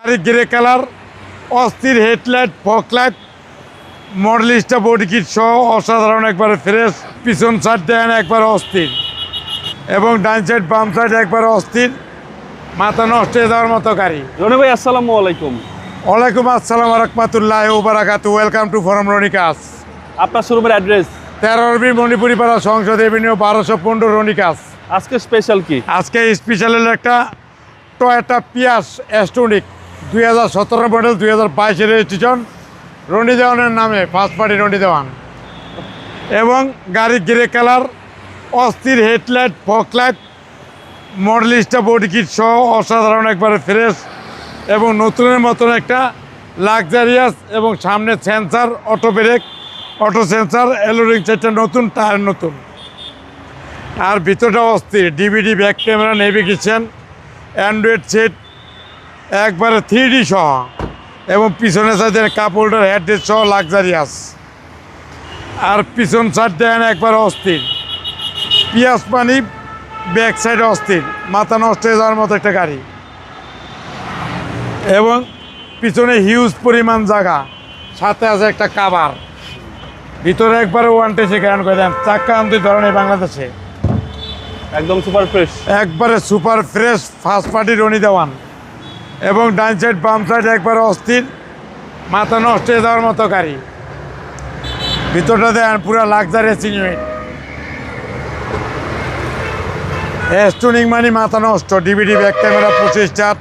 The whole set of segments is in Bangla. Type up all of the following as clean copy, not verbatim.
গ্রে কালার, অস্থির headlight, fog light, Modellista body kit সহ অসাধারণ, একবারে ফ্রেশ। পিছন সাইড দেন একবারে অস্থির, এবং ডাইন সাইড বাম সাইড একবারে অস্থির, মাথা নষ্ট হয়ে যাওয়ার মতো গাড়ি। রনি ভাই আসসালামু আলাইকুম। ওয়ালাইকুম আসসালাম রাহমাতুল্লাহ ওয়া বারাকাতুহু। ওয়েলকাম টু ফরম রনি কাস। আপনার শোরুমের অ্যাড্রেস? 13 মণিপুরি পাড়া, সংসদ এভিনিউ, 1215, রনি কাস। আজকে স্পেশাল কি? আজকে স্পেশাল হলো একটা টয়োটা পিয়াস এস্টোনিক 2017 মডেল, 2022 রেজিস্ট্রেশন, রনি দেওয়ানের নামে, ফার্স্ট পার্টি রনি দেওয়ান। এবং গাড়ি গ্রে কালার, অস্থির headlight, fog light, Modellista body kit সহ অসাধারণ, একবারে ফ্রেশ এবং নতুনের মতন একটা লাক্সারিয়াস, এবং সামনে sensor, auto brake, auto sensor, এলোরিং সেটটা নতুন, টায়ার নতুন। আর ভিতরটা অস্থির, DVD, back camera, navigation, Android set, একবারে 3D সহ, এবং পিছনে সাইডের কাপ হোল্ডার, হেডরেস্ট সহ লাক্সারিয়াস। আর পিছন সাইড দেন একবারে অস্থির, পিয়াস পানি, ব্যাক সাইডে অস্থির, মাথা নষ্ট হয়ে যাওয়ার মতো একটা গাড়ি। এবং পিছনে হিউজ পরিমাণ জায়গা, সাথে আছে একটা কাভার। ভিতরে একবারে ওয়ান্টেজে গ্যারান্ট করে দেন, চাক্কা আনতে ধরনের বাংলাদেশে একদম সুপার ফ্রেশ, একবারে super fresh, first party Roni Dewan. এবং ডাইন সাইড বাম সাইড একবারে অস্থির, মাথা নষ্ট হয়ে যাওয়ার মতো গাড়ি। ভিতরটা দেন পুরো লাক্সারিয়াস ইউনিট, এস্টোনিক মানে মাথা নষ্ট, ডিভিডি, ব্যাক ক্যামেরা, 25 স্টার,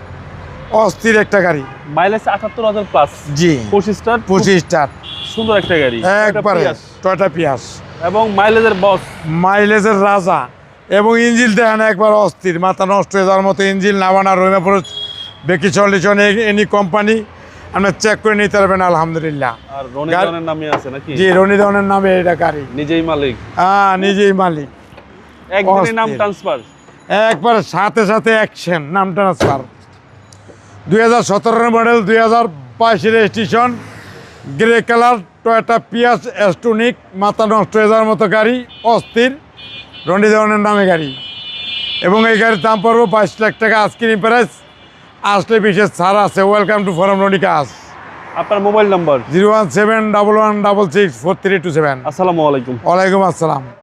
অস্থির একটা গাড়ি। Mileage 78,000 plus. জি, 25 স্টার, 25 স্টার, সুন্দর একটা গাড়ি, একবারে টয়োটা পিয়াস, এবং মাইলেজের বস, মাইলেজের রাজা। এবং ইঞ্জিল দেখেন একবার অস্থির, মাথা নষ্ট হয়ে যাওয়ার মতো ইঞ্জিল। নাবানা রহিমাপুর বেকি সলিউশন, এনি কোম্পানি আপনার চেক করে নিতে পারবেন আলহামদুলিল্লাহ। আর রনি দেওয়ানের নামে আছে নাকি? জি, রনি দেওয়ানের নামে এটা গাড়ি, নিজেই মালিক। হ্যাঁ, নিজেই মালিক। একদিনে নাম অস্থির। ট্রান্সফার, একবার সাথে সাথে অ্যাকশন, নাম transfer. 2017 model, 2022 registration, grey colour, Toyota পিয়াস এস্টোনিক, মাথা নষ্ট হয়ে যাওয়ার মতো গাড়ি, অস্থির, রনি দেওয়ানের নামে গাড়ি। এবং এই গাড়ির দাম পড়বে 22 লাখ টাকা আস্কিং প্রাইস। আসলে বিশেষ ছাড় আছে। ওয়েলকাম টু ফরম রনি কাস। আপনার মোবাইল নাম্বার? 01711664327। আসসালামু আলাইকুম। ওয়ালাইকুম আসসালাম।